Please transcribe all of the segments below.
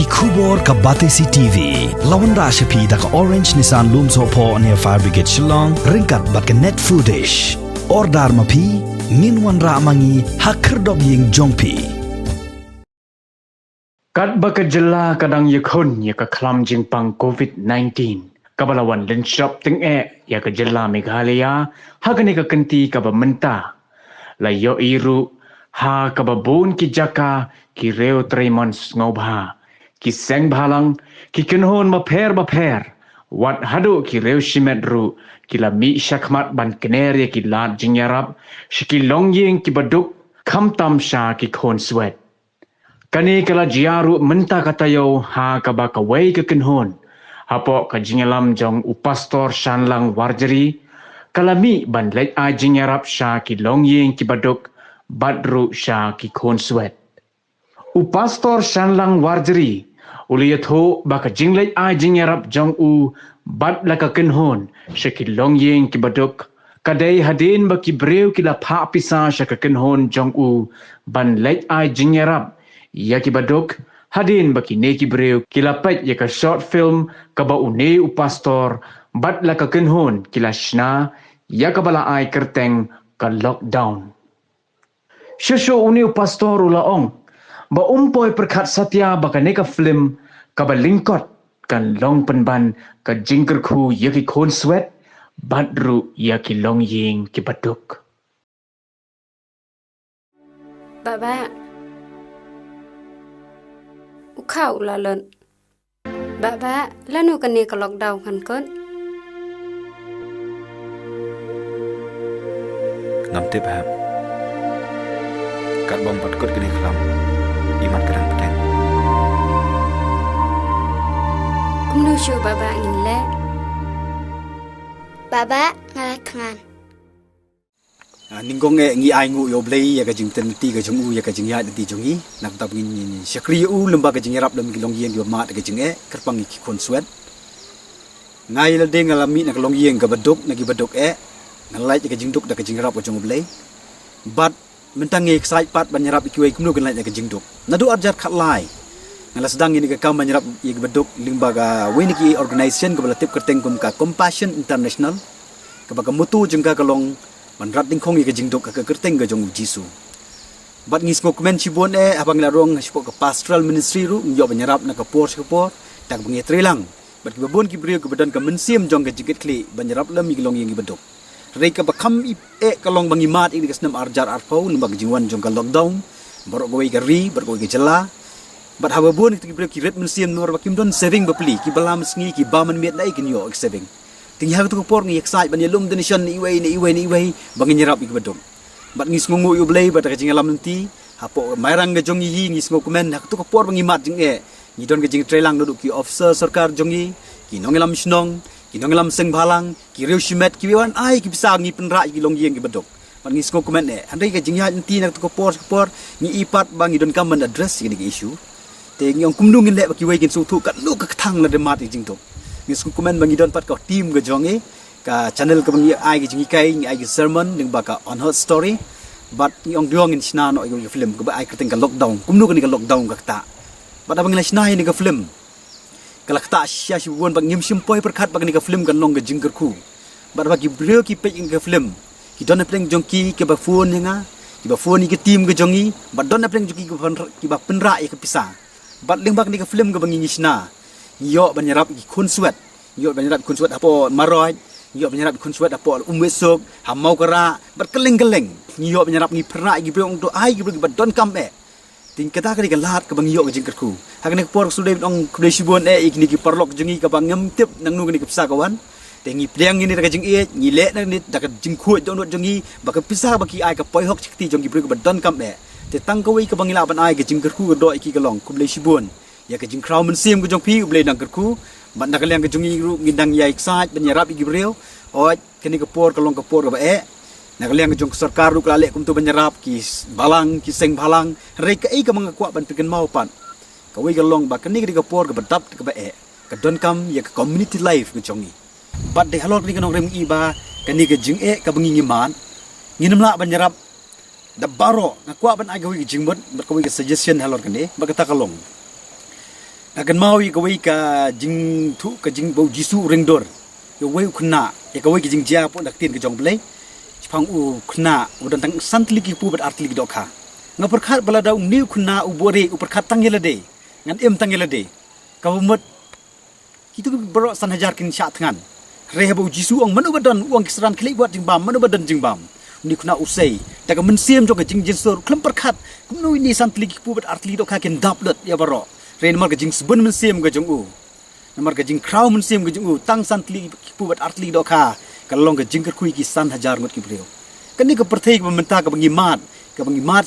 Khubor ka Batesi TV. Lawan Rashapi da ka Orange Nissan Looms Hopo near Fire Brigade Shillong. Ringkat bat ka net foodish. Ordar mapi. Minwan Ramangi hakerdog ying jongpi. Kat baka jela kadang yakun ya ka Khlem jingpang COVID-19. Kabalawan lenshop ting ya ka jela Meghalaya. Hagani ka kenti ka bamenta. Layo iru ha ka babun ki jaka ki reo tremons ngobha. Ki seng bhalang, ki kenhon maper. Wat hadu ki reu shimedru, ki la mi shakmat ban keneria ki lat jingyarap, shiki longying ki baduk, kam tam sha ki Khunswet. Kani kala jiaru menta katayo ha kaba kawai ke kenhon, hapo ka jingyalam jong upastor shanlang warjeri, kalami ban lej a jingyarap sha ki longying ki baduk, badru sha ki Khunswet. Upastor shanlang warjeri, uliyat ho baka jinglay a jingyarap jong u bad laka kenhon syaki longyeng ki baduk kadai hadin baki breu ki la pha pisa syaka kenhon jong u ban lej a jingyarap ya ki baduk hadin baki ne ki breu ki la pet ya ka short film ka ba une u pastor bad laka kenhon ki la shna ya ka bala ai kerteng ka lockdown. Syasyo une u pastor ulaong ba umpoy Pyrkhat satya baka neka film kaba lingkot kan long Pynban ka Jingkyrkhu yaki Khunswet badru yaki long ying ki baduk. Baba ukau lalon. Baba lanu kan ni ka lockdown kan kon. Namte bahap. Kat bom patkut kini Khlem. Imat kadang petang. Kumnusyo baba ngin le. Baba ngalat kangan. Ninggong ngi ai ngu yo blei ya ka jing ten ti ka jung u ya ka jing ya ti jung i nak tap ngin syakri u lemba ka jing rap lem ki long yeng yo ma ka jing kerpang ki Khunswet. Ngai la de ngalami nak long yeng ka baduk nak ki baduk ngalai ka jing duk da ka jing rap jung blei. But mentang excited pat banyarap ikiwai kumno kan lai ka jingduk nadu arjar khat lai ngala sedang ini ka kam banyarap i beduk limbaga weniki organization ka balatip kerteng kum ka Compassion International ka baga mutu jengka kalong manrat dingkhong i ka jingduk ka kerteng ka jong jisu bat ngis mo komen sibon abang larong sipo ka pastoral ministry ru ngyo banyarap na ka por tak bengi trelang bat ki babon ki brio ka badan ka mensim jong ka jigit kli banyarap lam i long yang i beduk Reka bakam kalong bangimat ini kesnam arjar arpau lembag jingwan jong ka lockdown barok goi gari barok goi jela bat hababun ki brek ki red mensiam nor bakim don saving bapli ki balam sngi ki baman miet lai kin yo saving ting ha tu por ngi excited ban yelum donation ni iwei bangin nyerap ik bedom bat ngis ngungu yu blai bat ka jingalam nanti hapo mairang ga jong yi ngis ngo komen hak tu por bangimat jing ni don ga jing trelang duduk ki officer sarkar jong yi ki nongelam snong Kinong seng balang, kiriu shimet kiwan ai ki bisa ngi penra ki long yeng ki bedok. Pan ngi sko komen andai ka jingya inti nak to por ngi ipat bang i don kam man address ki issue. Te ngi ong kumnu ngin le ki wei kin su thu kat lu ka thang la de mat jing to. Ngi sko komen bang i don pat ka team ga jong ka channel ka bang i ai ki jingi kai ngi ai ki sermon ning ba ka on her story. But ngi ong duong in sna no ki film ka ba ai ka teng ka lockdown. Kumnu ka ni ka lockdown ka ta. But abang la sna ni ka film. Kalau kita asyik bukan bagi nyimsimpoi Pyrkhat bagi ni ke film kan long ke Jingkyrkhu. Bagi beliau ki pej ke film. Kita nak peleng jongki ke bafon nga, ki bafon ni ke tim ke jongi, don nak peleng jongki ki ba penra ke pisah. Leng bagi ni ke film ke bangi nyisna. Yo banyarap ki Khunswet. Yo banyarap Khunswet apa maroi, yo banyarap Khunswet apa umwesok, hamau kera, keleng-keleng. Yo banyarap ni penra ki beliau untuk ai ki beliau don kam Ting kata kali galat ke bang yo ke Jingkyrkhu. Hakane por sudah ong kudesibon ikni ki parlok jengi ka bang ngemtip nang nu ni ke pisa kawan. Tengi pliang ini ka jing ni le nang ni dak jingkhu dong jengi baka pisa baki ai ka poi hok chikti jong ki bri ka badon kam te tang ka wei ka bang ila ban ai ke Jingkyrkhu do iki ka long kudesibon. Ya ke jingkraw men sim ke jong pi ble nang Kyrkhu. Ban dak liang ke jengi ru ngindang yai ksaj banyarap iki breu. Oi kini ka por ka long ka por ka ba Nakaliang jong sarkar ru kalek kum tu banyarap ki balang ki seng balang reka ka mga kwa ban piken mau pan kawai galong ba kani ka por ka badap ka ba ka don kam ya ka community life ka jongi bat de halok ni ka nong rem iba kani ka jing ka bangi ngiman nginamla banyarap da baro na kwa ban agawi jingbot bat kawai ka suggestion halor kani ba ka takalong akan mau i kawai ka jing thu ka jing bau jisu ringdor yo wei khna ya kawai ki jing ja pon dak tin ka jong blai chpang u khna udan tang santli ki pu bat artli dokha nga Pyrkhat bala daung niu khna u bore u Pyrkhat tangela de ngan em tangela de ka mut itu bro san hajar kin sha thangan re bau jisu ong manu badan uang kisran klik buat jingbam manu badan jingbam ni khna usai tak mensiam jong ka jing jinsur Khlem Pyrkhat kumnu ini santli ki pu bat artli dokha kin daplet ya baro re nomor ka jing sebun mensiam ka jong u nomor ka jing kraw mensiam ka jong u tang santli ki pu bat artli dokha kalong ka Jingkyrkhu ki san hajar ngot ki brio kan ni ka perthai ka mentah ka bangimat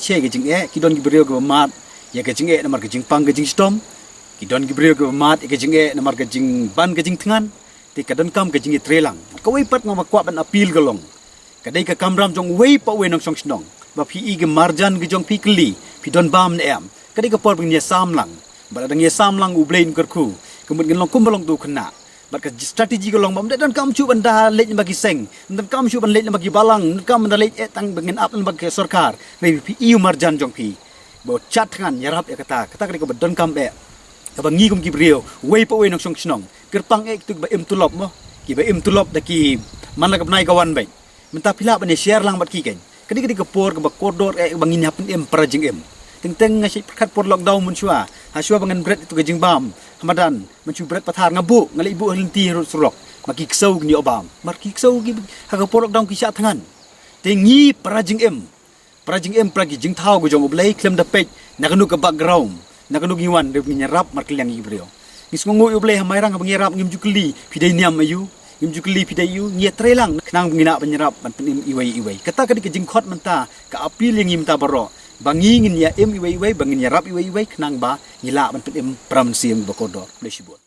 che ka jing ki don ki brio ka mat ya ka jing nomor ka jing pang ka jing stom ki don ki brio ka mat ka jing nomor ka jing ban ka jing thangan ti ka don kam ka jing trelang ka wei pat ngama kwa ban apil galong kadai ka kamram jong wei pa wei nong song snong ba phi i ga marjan ga jong pikli phi don bam ne am kadai ka por bing sam lang ba dang ye sam lang u blain Jingkyrkhu kemut ngin long kum long tu khna ba ka strategi ga long bam dan kam chu banda lej bagi seng dan kam chu ban lej bagi balang kam banda lej tang bengin ap bagi sarkar nei phi i marjan jong phi bo chat ngan yarap ya kata ka ka don kam be ka bangi kum ki brio wei pa wei nong song snong kerpang tu ba em tulop mo ki ba em tulop da ki man la ka nai kawan bai mentah pila bane share lang bat ki ken kadi ka por ka ba koridor bangin hapun em prajing em teng ngasih Pyrkhat por lockdown mun shua ha shua bangan bread itu ka jingbam hamadan mencu bread pathar ngabu ngali ibu henti surok maki ksau ni obam marki ksau ki ha ka por lockdown ki sha thangan tengi prajing em pragi jing thau go jong oblai Khlem da pej nakanu ka background nakanu giwan de nyarap marki yang ibrio ngisngongo oblai ha mairang bangi rap ngim jukli pidai niam ayu Jukli pidai yu ngia trelang kenang ngina penyerap ban penim iwai kata kadi ke jingkhot menta ka apil yang imta baro bangi ngin ya em iwai bangin ya rap iwai kenang ba ngila ban penim pram siam bakodor lesibot